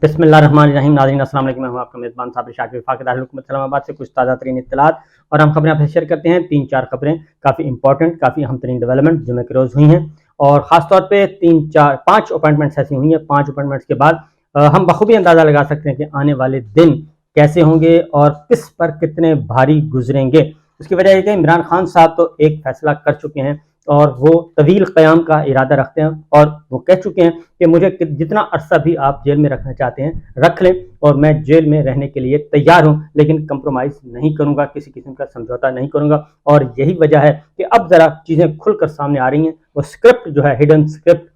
بسم اللہ الرحمن الرحیم. ناظرین السلام علیکم. میں ہوں آپ کا میزبان صابر شاکر وفاق دارالحکومت اسلام آباد سے کچھ تازہ ترین اطلاعات اور ہم خبریں آپ سے شیئر کرتے ہیں. 3-4 خبریں کافی امپورٹنٹ، کافی اہم ترین ڈیولپمنٹ جمعہ کے روز ہوئی ہیں، اور خاص طور پہ 5 اپوائنٹمنٹس ایسی ہوئی ہیں. 5 اپوائنٹمنٹس کے بعد ہم بخوبی اندازہ لگا سکتے ہیں کہ آنے والے دن کیسے ہوں گے اور کس پر کتنے بھاری گزریں گے. اس کی وجہ یہ کہ عمران خان صاحب تو ایک فیصلہ کر چکے ہیں اور وہ طویل قیام کا ارادہ رکھتے ہیں، اور وہ کہہ چکے ہیں کہ مجھے جتنا عرصہ بھی آپ جیل میں رکھنا چاہتے ہیں رکھ لیں، اور میں جیل میں رہنے کے لیے تیار ہوں، لیکن کمپرومائز نہیں کروں گا، کسی قسم کا سمجھوتا نہیں کروں گا. اور یہی وجہ ہے کہ اب ذرا چیزیں کھل کر سامنے آ رہی ہیں. وہ اسکرپٹ جو ہے، ہڈن اسکرپٹ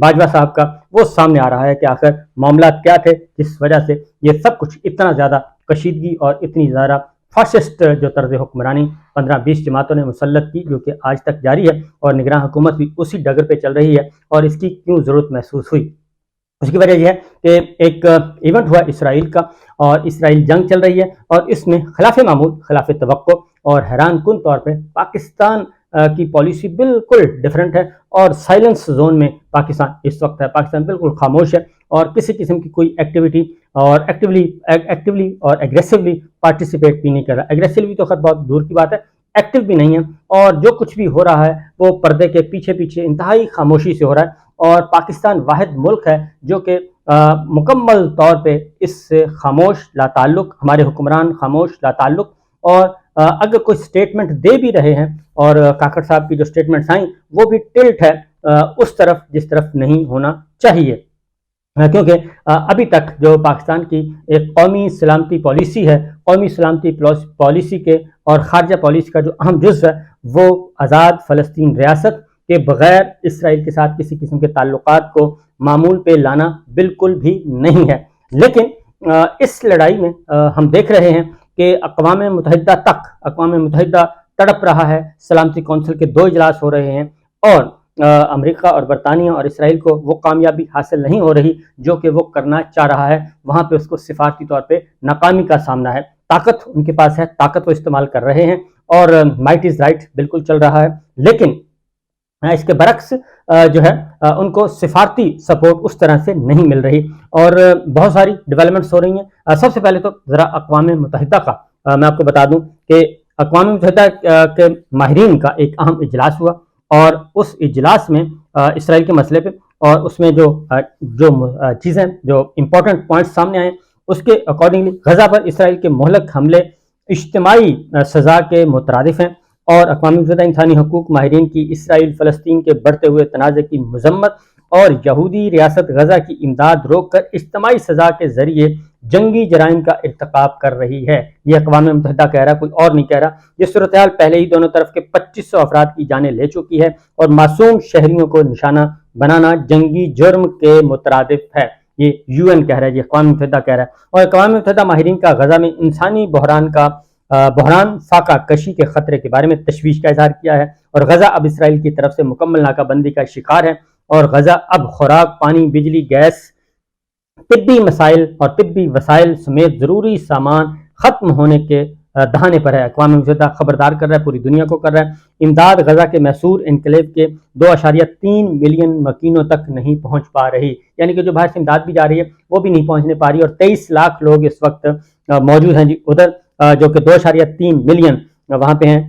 باجوہ صاحب کا، وہ سامنے آ رہا ہے کہ آخر معاملات کیا تھے جس وجہ سے یہ سب کچھ اتنا زیادہ کشیدگی اور اتنی زیادہ فاسسٹ جو طرز حکمرانی 15-20 جماعتوں نے مسلط کی، جو کہ آج تک جاری ہے، اور نگراں حکومت بھی اسی ڈگر پہ چل رہی ہے. اور اس کی کیوں ضرورت محسوس ہوئی؟ اس کی وجہ یہ ہے کہ ایک ایونٹ ہوا اسرائیل کا، اور اسرائیل جنگ چل رہی ہے، اور اس میں خلاف معمول، خلاف توقع اور حیران کن طور پہ پاکستان کی پالیسی بالکل ڈیفرنٹ ہے، اور سائلنس زون میں پاکستان اس وقت ہے. پاکستان بالکل خاموش ہے اور کسی قسم کی کوئی ایکٹیویٹی اور ایکٹیولی اور ایگریسولی پارٹیسپیٹ بھی نہیں کر رہا. ایگریسولی تو خط بہت دور کی بات ہے، ایکٹیو بھی نہیں ہے، اور جو کچھ بھی ہو رہا ہے وہ پردے کے پیچھے پیچھے انتہائی خاموشی سے ہو رہا ہے. اور پاکستان واحد ملک ہے جو کہ مکمل طور پہ اس سے خاموش، لا تعلق، ہمارے حکمران خاموش، لا تعلق. اور اگر کوئی سٹیٹمنٹ دے بھی رہے ہیں، اور کاکڑ صاحب کی جو سٹیٹمنٹس آئیں وہ بھی ٹلٹ ہے اس طرف جس طرف نہیں ہونا چاہیے، کیونکہ ابھی تک جو پاکستان کی ایک قومی سلامتی پالیسی ہے، قومی سلامتی پالیسی کے اور خارجہ پالیسی کا جو اہم جزو ہے وہ آزاد فلسطین ریاست کے بغیر اسرائیل کے ساتھ کسی قسم کے تعلقات کو معمول پہ لانا بالکل بھی نہیں ہے. لیکن اس لڑائی میں ہم دیکھ رہے ہیں کہ اقوام متحدہ تڑپ رہا ہے. سلامتی کونسل کے 2 اجلاس ہو رہے ہیں، اور امریکہ اور برطانیہ اور اسرائیل کو وہ کامیابی حاصل نہیں ہو رہی جو کہ وہ کرنا چاہ رہا ہے. وہاں پہ اس کو سفارتی طور پہ ناکامی کا سامنا ہے. طاقت ان کے پاس ہے، طاقت وہ استعمال کر رہے ہیں، اور مائٹ از رائٹ بالکل چل رہا ہے. لیکن اس کے برعکس جو ہے ان کو سفارتی سپورٹ اس طرح سے نہیں مل رہی، اور بہت ساری ڈیولپمنٹس ہو رہی ہیں. سب سے پہلے تو ذرا اقوام متحدہ کا میں آپ کو بتا دوں کہ اقوام متحدہ کے ماہرین کا ایک اہم اجلاس ہوا، اور اس اجلاس میں اسرائیل کے مسئلے پہ، اور اس میں جو چیزیں، جو امپورٹنٹ پوائنٹس سامنے آئے، اس کے اکارڈنگلی غزہ پر اسرائیل کے مہلک حملے اجتماعی سزا کے مترادف ہیں، اور اقوام متحدہ انسانی حقوق ماہرین کی اسرائیل فلسطین کے بڑھتے ہوئے تنازع کی مذمت اور یہودی ریاست غزہ کی امداد روک کر اجتماعی سزا کے ذریعے جنگی جرائم کا ارتکاب کر رہی ہے. یہ اقوام متحدہ کہہ رہا ہے، کوئی اور نہیں کہہ رہا. یہ صورتحال پہلے ہی دونوں طرف کے 2500 افراد کی جانیں لے چکی ہے، اور معصوم شہریوں کو نشانہ بنانا جنگی جرم کے مترادف ہے. یہ UN کہہ رہا ہے، یہ اقوام متحدہ کہہ رہا ہے. اور اقوام متحدہ ماہرین کا غزہ میں انسانی بحران فاقہ کشی کے خطرے کے بارے میں تشویش کا اظہار کیا ہے، اور غزہ اب اسرائیل کی طرف سے مکمل ناکہ بندی کا شکار ہے، اور غزہ اب خوراک، پانی، بجلی، گیس، طبی مسائل اور طبی وسائل سمیت ضروری سامان ختم ہونے کے دہانے پر ہے. اقوام متحدہ خبردار کر رہا ہے، پوری دنیا کو کر رہا ہے. امداد غزہ کے محصور انکلیو کے 2.3 ملین مکینوں تک نہیں پہنچ پا رہی، یعنی کہ جو باہر سے امداد بھی جا رہی ہے وہ بھی نہیں پہنچنے پا رہی، اور 23 لاکھ لوگ اس وقت موجود ہیں ادھر، جو کہ 2.3 ملین وہاں پہ ہیں،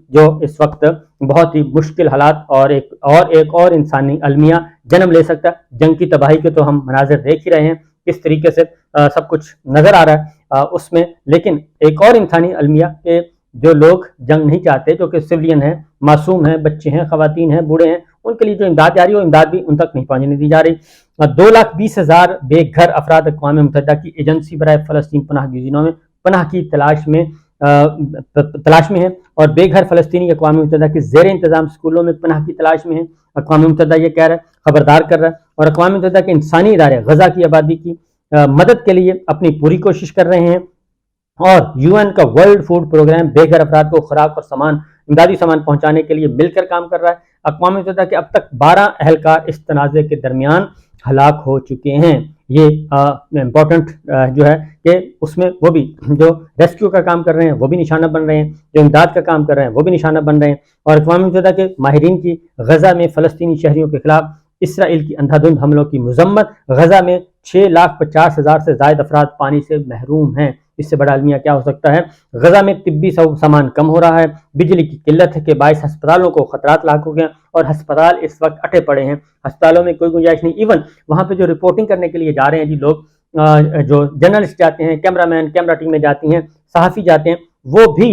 جو اس وقت بہت ہی مشکل حالات اور ایک اور انسانی المیہ جنم لے سکتا ہے. جنگ کی تباہی کے تو ہم مناظر دیکھ ہی رہے ہیں، کس طریقے سے سب کچھ نظر آ رہا ہے اس میں. لیکن ایک اور انسانی المیہ کہ جو لوگ جنگ نہیں چاہتے، جو کہ سویلین ہیں، معصوم ہیں، بچے ہیں، خواتین ہیں، بوڑھے ہیں، ان کے لیے جو امداد جاری ہے وہ امداد بھی ان تک نہیں پہنچنے دی جا رہی. 2,20,000 بے گھر افراد اقوام متحدہ کی ایجنسی برائے فلسطین پناہ گزینوں میں پناہ کی تلاش میں ہیں، اور بے گھر فلسطینی اقوام متحدہ کے زیر انتظام سکولوں میں پناہ کی تلاش میں ہیں. اقوام متحدہ یہ کہہ رہا ہے، خبردار کر رہا ہے، اور اقوام متحدہ کے انسانی ادارے غزہ کی آبادی کی مدد کے لیے اپنی پوری کوشش کر رہے ہیں، اور UN کا ورلڈ فوڈ پروگرام بے گھر افراد کو خوراک اور امدادی سامان پہنچانے کے لیے مل کر کام کر رہا ہے. اقوام متحدہ کے اب تک 12 اہلکار اس تنازع کے درمیان ہلاک ہو چکے ہیں. یہ امپورٹنٹ جو ہے کہ اس میں وہ بھی جو ریسکیو کا کام کر رہے ہیں وہ بھی نشانہ بن رہے ہیں، جو امداد کا کام کر رہے ہیں وہ بھی نشانہ بن رہے ہیں. اور اقوام متحدہ کے ماہرین کی غزہ میں فلسطینی شہریوں کے خلاف اسرائیل کی اندھا دھند حملوں کی مذمت، غزہ میں 6,50,000 سے زائد افراد پانی سے محروم ہیں۔ اس سے بڑا المیہ کیا ہو سکتا ہے؟ غزہ میں طبی سامان کم ہو رہا ہے، بجلی کی قلت کے باعث ہسپتالوں کو خطرات لاحق ہو گئے اور ہسپتال اس وقت اٹے پڑے ہیں، ہسپتالوں میں کوئی گنجائش نہیں۔ ایون وہاں پہ جو رپورٹنگ کرنے کے لیے جا رہے ہیں جی لوگ، جو جرنلسٹ جاتے ہیں، کیمرہ مین، کیمرہ ٹیمیں جاتی ہیں، صحافی جاتے ہیں، وہ بھی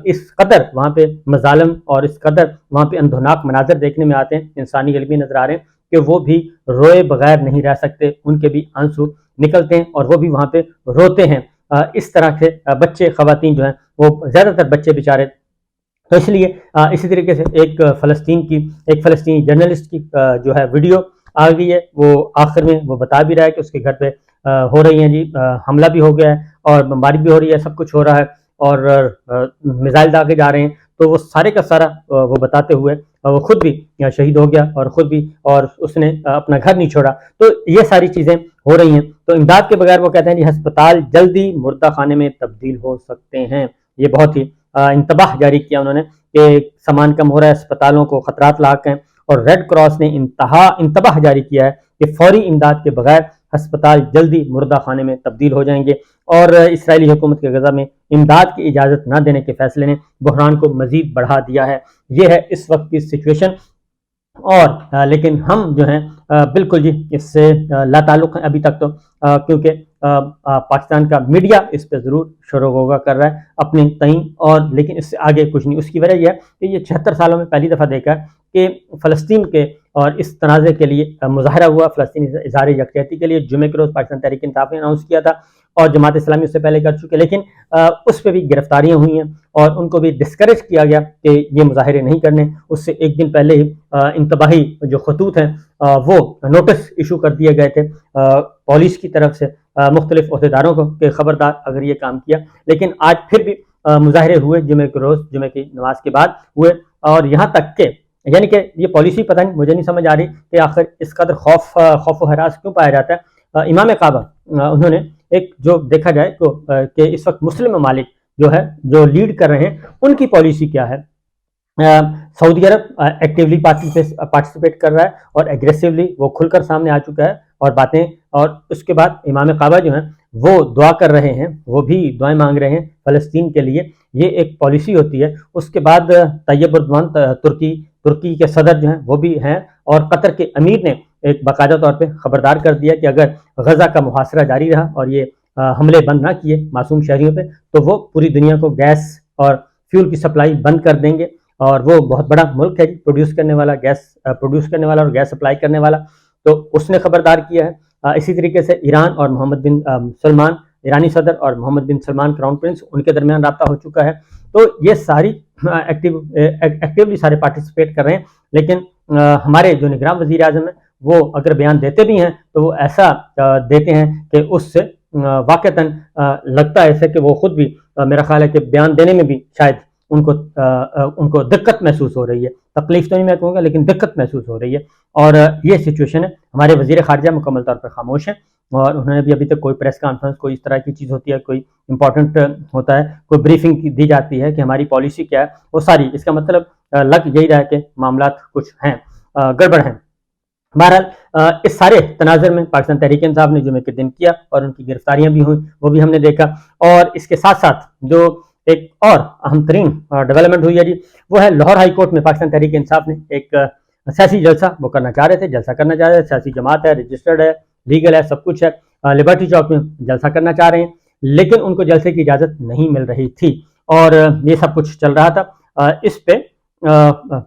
اس قدر وہاں پہ مظالم اور اس قدر وہاں پہ اندھوناک مناظر دیکھنے میں آتے ہیں، انسانی غلبے نظر آ رہے ہیں کہ وہ بھی روئے بغیر نہیں رہ سکتے، ان کے بھی آنسو نکلتے ہیں اور وہ بھی وہاں پہ روتے ہیں۔ اس طرح سے بچے، خواتین جو ہیں وہ زیادہ تر بچے بیچارے، تو اس لیے اسی طریقے سے ایک فلسطینی جرنلسٹ کی جو ہے ویڈیو آ گئی ہے، وہ آخر میں وہ بتا بھی رہا ہے کہ اس کے گھر پہ ہو رہی ہیں جی حملہ بھی ہو گیا ہے اور بمباری بھی ہو رہی ہے، سب کچھ ہو رہا ہے اور میزائل داغے جا رہے ہیں، تو وہ سارے کا سارا وہ بتاتے ہوئے وہ خود بھی شہید ہو گیا اور خود بھی، اور اس نے اپنا گھر نہیں چھوڑا۔ تو یہ ساری چیزیں ہو رہی ہیں، تو امداد کے بغیر وہ کہتے ہیں جی ہسپتال جلدی مردہ خانے میں تبدیل ہو سکتے ہیں۔ یہ بہت ہی انتباہ جاری کیا انہوں نے کہ سامان کم ہو رہا ہے، اسپتالوں کو خطرات لاحق ہیں، اور ریڈ کراس نے انتباہ جاری کیا ہے کہ فوری امداد کے بغیر ہسپتال جلدی مردہ خانے میں تبدیل ہو جائیں گے، اور اسرائیلی حکومت کے غزہ میں امداد کی اجازت نہ دینے کے فیصلے نے بحران کو مزید بڑھا دیا ہے۔ یہ ہے اس وقت کی سچویشن، اور لیکن ہم جو ہیں بالکل جی اس سے لا تعلق ہیں ابھی تک، تو کیونکہ پاکستان کا میڈیا اس پہ ضرور شور و غوغا کر رہا ہے اپنے تئیں، اور لیکن اس سے آگے کچھ نہیں۔ اس کی وجہ یہ ہے کہ یہ 76 سالوں میں پہلی دفعہ دیکھا ہے کہ فلسطین کے اور اس تنازع کے لیے مظاہرہ ہوا، فلسطینی اظہار یکجہتی کے لیے جمعے کے روز پاکستان تحریک انصاف نے اناؤنس کیا تھا، اور جماعت اسلامی اس سے پہلے کر چکے، لیکن اس پہ بھی گرفتاریاں ہوئی ہیں اور ان کو بھی ڈسکریج کیا گیا کہ یہ مظاہرے نہیں کرنے۔ اس سے ایک دن پہلے ہی انتباہی جو خطوط ہیں وہ نوٹس ایشو کر دیے گئے تھے پولیس کی طرف سے مختلف عہدیداروں کو کہ خبردار اگر یہ کام کیا، لیکن آج پھر بھی مظاہرے ہوئے جمعے کے روز، جمعے کی نماز کے بعد ہوئے، اور یہاں تک کہ یعنی کہ یہ پالیسی پتہ نہیں، مجھے نہیں سمجھ آ رہی کہ آخر اس قدر خوف و ہراس کیوں پایا جاتا ہے۔ امام کعبہ انہوں نے ایک جو دیکھا جائے تو کہ اس وقت مسلم ممالک جو ہے جو لیڈ کر رہے ہیں ان کی پالیسی کیا ہے۔ سعودی عرب ایکٹیولی پارٹیسپیٹ کر رہا ہے اور ایگریسولی وہ کھل کر سامنے آ چکا ہے اور باتیں، اور اس کے بعد امام کعبہ جو ہیں وہ دعا کر رہے ہیں، وہ بھی دعائیں مانگ رہے ہیں فلسطین کے لیے، یہ ایک پالیسی ہوتی ہے۔ اس کے بعد طیب اردوان ترکی کے صدر جو ہیں وہ بھی ہیں، اور قطر کے امیر نے ایک باقاعدہ طور پہ خبردار کر دیا کہ اگر غزہ کا محاصرہ جاری رہا اور یہ حملے بند نہ کیے معصوم شہریوں پہ تو وہ پوری دنیا کو گیس اور فیول کی سپلائی بند کر دیں گے، اور وہ بہت بڑا ملک ہے پروڈیوس کرنے والا، گیس پروڈیوس کرنے والا اور گیس سپلائی کرنے والا، تو اس نے خبردار کیا ہے۔ اسی طریقے سے ایران اور محمد بن سلمان، ایرانی صدر اور محمد بن سلمان کراؤن پرنس، ان کے درمیان رابطہ ہو چکا ہے، تو یہ ساری ایکٹیولی سارے پارٹیسپیٹ کر رہے ہیں، لیکن ہمارے جو نگراں وزیر اعظم ہیں وہ اگر بیان دیتے بھی ہیں تو وہ ایسا دیتے ہیں کہ اس سے واقعتاً لگتا ہے ایسے کہ وہ خود بھی میرا خیال ہے کہ بیان دینے میں بھی شاید ان کو دقت محسوس ہو رہی ہے، تکلیف تو نہیں میں کہوں گا لیکن دقت محسوس ہو رہی ہے، اور یہ سچویشن ہے۔ ہمارے وزیر خارجہ مکمل طور پر خاموش ہیں، اور انہوں نے بھی ابھی تک کوئی پریس کانفرنس، کوئی اس طرح کی چیز ہوتی ہے، کوئی امپورٹنٹ ہوتا ہے، کوئی بریفنگ دی جاتی ہے کہ ہماری پالیسی کیا ہے، وہ ساری، اس کا مطلب لگ یہی رہا ہے کہ معاملات کچھ ہیں، گڑبڑ ہیں۔ بہرحال اس سارے تناظر میں پاکستان تحریک انصاف نے جمعے کے دن کیا اور ان کی گرفتاریاں بھی ہوئیں، وہ بھی ہم نے دیکھا، اور اس کے ساتھ ساتھ جو ایک اور اہم ترین ڈیولپمنٹ ہوئی ہے جی، وہ ہے لاہور ہائی کورٹ میں پاکستان تحریک انصاف نے ایک سیاسی جلسہ وہ کرنا چاہ رہے تھے، جلسہ کرنا چاہ رہے تھے، سیاسی جماعت ہے، رجسٹرڈ ہے، لیگل ہے، سب کچھ ہے، لبرٹی چوک میں جلسہ کرنا چاہ رہے ہیں، لیکن ان کو جلسے کی اجازت نہیں مل رہی تھی، اور یہ سب کچھ چل رہا تھا اس پہ،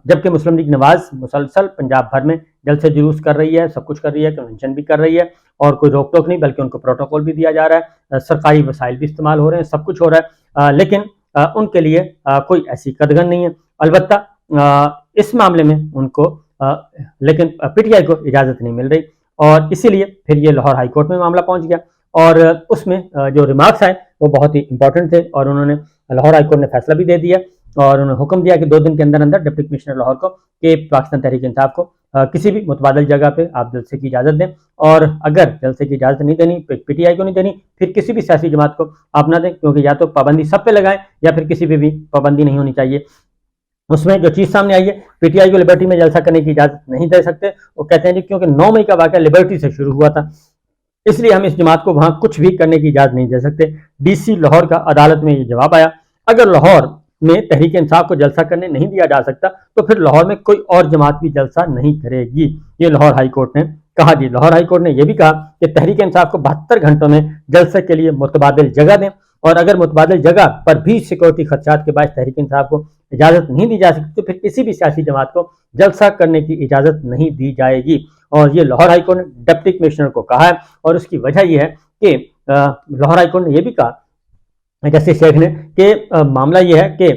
جبکہ مسلم لیگ نواز مسلسل پنجاب بھر میں جلسے جلوس کر رہی ہے، سب کچھ کر رہی ہے، کنونشن بھی کر رہی ہے، اور کوئی روک ٹوک نہیں، بلکہ ان کو پروٹوکول بھی دیا جا رہا ہے، سرکاری وسائل بھی استعمال ہو رہے ہیں، سب کچھ ہو رہا ہے، لیکن ان کے لیے کوئی ایسی قدغن نہیں ہے۔ البتہ اس معاملے میں ان کو لیکن پی ٹی آئی کو اجازت نہیں مل رہی، اور اسی لیے پھر یہ لاہور ہائی کورٹ میں معاملہ پہنچ گیا، اور اس میں جو ریمارکس آئے وہ بہت ہی امپورٹنٹ تھے، اور انہوں نے لاہور ہائی کورٹ نے فیصلہ بھی دے دیا، اور انہوں نے حکم دیا کہ 2 دن کے اندر اندر ڈپٹی کمشنر لاہور کو کہ پاکستان تحریک انصاف کو کسی بھی متبادل جگہ پہ آپ جلسے کی اجازت دیں، اور اگر جلسے کی اجازت نہیں دینی، پی ٹی آئی کو نہیں دینی، پھر کسی بھی سیاسی جماعت کو آپ نہ دیں، کیونکہ یا تو پابندی سب پہ لگائیں یا پھر کسی پہ بھی پابندی نہیں ہونی چاہیے۔ اس میں جو چیز سامنے آئی ہے، پی ٹی آئی کو لبرٹی میں جلسہ کرنے کی اجازت نہیں دے سکتے، وہ کہتے ہیں جی کیونکہ 9 مئی کا واقعہ لبرٹی سے شروع ہوا تھا، اس لیے ہم اس جماعت کو وہاں کچھ بھی کرنے کی اجازت نہیں دے سکتے۔ ڈی سی لاہور کا عدالت میں یہ جواب آیا، اگر لاہور میں تحریک انصاف کو جلسہ کرنے نہیں دیا جا سکتا تو پھر لاہور میں کوئی اور جماعت بھی جلسہ نہیں کرے گی، یہ لاہور ہائی کورٹ نے کہا۔ جی لاہور ہائی کورٹ نے یہ بھی کہا کہ تحریک انصاف کو 72 گھنٹوں میں جلسے کے لیے متبادل جگہ دیں، اور اگر متبادل جگہ پر بھی سیکورٹی خدشات کے باعث تحریک انصاف کو اجازت نہیں دی جا سکتی تو پھر کسی بھی سیاسی جماعت کو جلسہ کرنے کی اجازت نہیں دی جائے گی۔ اور یہ لاہور ہائی کورٹ نے ڈپٹی کمشنر کو کہا ہے، اور اس کی وجہ یہ ہے کہ لاہور ہائی کورٹ نے یہ بھی کہا جسٹس شیخ نے کہ معاملہ یہ ہے کہ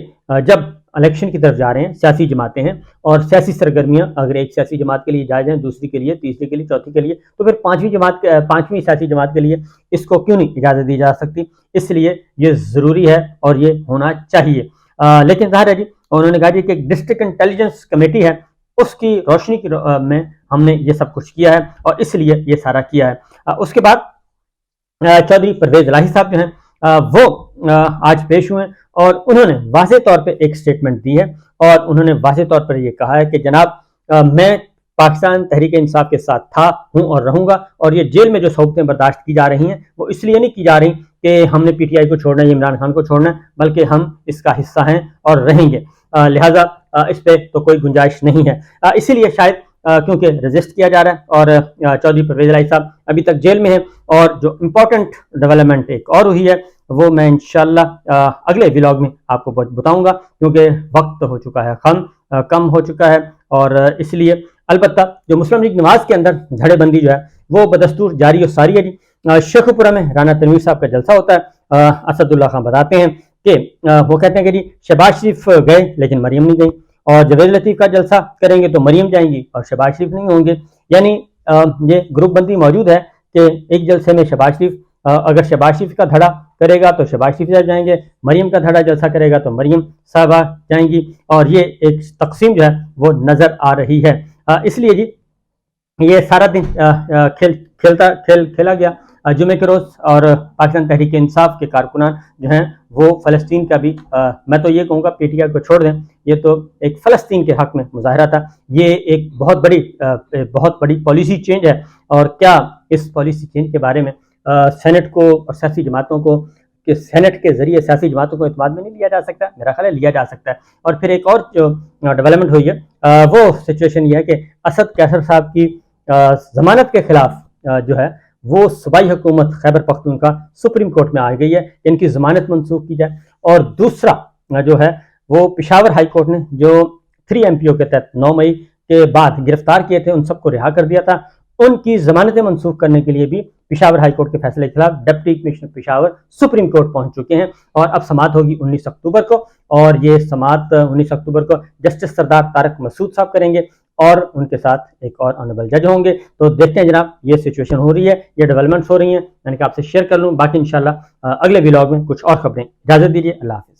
جب الیکشن کی طرف جا رہے ہیں، سیاسی جماعتیں ہیں اور سیاسی سرگرمیاں اگر ایک سیاسی جماعت کے لیے جائز ہیں، دوسری کے لیے، تیسری کے لیے، چوتھی کے لیے، تو پھر پانچویں سیاسی جماعت کے لیے اس کو کیوں نہیں اجازت دی جا سکتی؟ اس لیے یہ ضروری ہے اور یہ ہونا چاہیے۔ لیکن ظاہر ہے جی انہوں نے کہا جی کہ ایک ڈسٹرکٹ انٹیلیجنس کمیٹی ہے، اس کی روشنی میں ہم نے یہ سب کچھ کیا ہے اور اس لیے یہ سارا کیا ہے۔ اس کے بعد چودھری پرویز الہی صاحب جو ہیں وہ آج پیش ہوئے اور انہوں نے واضح طور پہ ایک سٹیٹمنٹ دی ہے، اور انہوں نے واضح طور پر یہ کہا ہے کہ جناب میں پاکستان تحریک انصاف کے ساتھ تھا، ہوں اور رہوں گا، اور یہ جیل میں جو صحبتیں برداشت کی جا رہی ہیں وہ اس لیے نہیں کی جا رہی کہ ہم نے پی ٹی آئی کو چھوڑنا ہے، عمران خان کو چھوڑنا ہے، بلکہ ہم اس کا حصہ ہیں اور رہیں گے، لہٰذا اس پہ تو کوئی گنجائش نہیں ہے۔ اسی لیے شاید کیونکہ رجسٹ کیا جا رہا ہے اور چودھری پرویز الہی صاحب ابھی تک جیل میں ہیں، اور جو امپورٹنٹ ڈیولپمنٹ ایک اور ہوئی ہے وہ میں انشاءاللہ اگلے ولاگ میں آپ کو بتاؤں گا، کیونکہ وقت ہو چکا ہے کم ہو چکا ہے، اور اس لیے البتہ جو مسلم لیگ نواز کے اندر دھڑے بندی جو ہے وہ بدستور جاری و ساری ہے جی۔ شیخ پورہ میں رانا تنویر صاحب کا جلسہ ہوتا ہے، اسد اللہ خان بتاتے ہیں کہ وہ کہتے ہیں کہ جی شہباز شریف گئے لیکن مریم نہیں گئی، اور جوید لطیف کا جلسہ کریں گے تو مریم جائیں گی اور شہباز شریف نہیں ہوں گے، یعنی یہ گروپ بندی موجود ہے کہ ایک جلسے میں شہباز شریف اگر شہباز شریف کا دھڑا کرے گا تو شہباز شریف صاحب جائیں گے، مریم کا دھڑا جلسہ کرے گا تو مریم صاحبہ جائیں گی، اور یہ ایک تقسیم جو ہے وہ نظر آ رہی ہے۔ اس لیے جی یہ سارا دن کھیلا گیا۔ جمعے کے روز اور پاکستان تحریک انصاف کے کارکنان جو ہیں وہ فلسطین کا بھی میں تو یہ کہوں گا پی ٹی آئی کو چھوڑ دیں، یہ تو ایک فلسطین کے حق میں مظاہرہ تھا، یہ ایک بہت بڑی پالیسی چینج ہے، اور کیا اس پالیسی چینج کے بارے میں سینٹ کو اور سیاسی جماعتوں کو کہ سینٹ کے ذریعے سیاسی جماعتوں کو اعتماد میں نہیں لیا جا سکتا؟ میرا خیال ہے لیا جا سکتا ہے۔ اور پھر ایک اور جو ڈیولپمنٹ ہوئی ہے وہ سچویشن یہ ہے کہ اسد کیسر صاحب کی ضمانت کے خلاف جو ہے وہ صوبائی حکومت خیبر پختونخوا سپریم کورٹ میں آ گئی ہے، ان کی ضمانت منسوخ کی جائے، اور دوسرا جو ہے وہ پشاور ہائی کورٹ نے جو 3 MPO کے تحت 9 مئی کے بعد گرفتار کیے تھے ان سب کو رہا کر دیا تھا، ان کی ضمانتیں منسوخ کرنے کے لیے بھی پشاور ہائی کورٹ کے فیصلے کے خلاف deputy commissioner Peshawar supreme court پہنچ چکے ہیں، اور اب سماعت ہوگی 19 اکتوبر کو، اور یہ سماعت 19 اکتوبر کو جسٹس سردار طارق مسعود صاحب کریں گے، اور ان کے ساتھ ایک اور آنریبل جج ہوں گے۔ تو دیکھتے ہیں جناب یہ سچویشن ہو رہی ہے، یہ ڈیولپمنٹس ہو رہی ہیں، میں نے کہا آپ سے شیئر کر لوں، باقی انشاءاللہ اگلے ولاگ میں کچھ اور خبریں۔ اجازت دیجیے، اللہ حافظ۔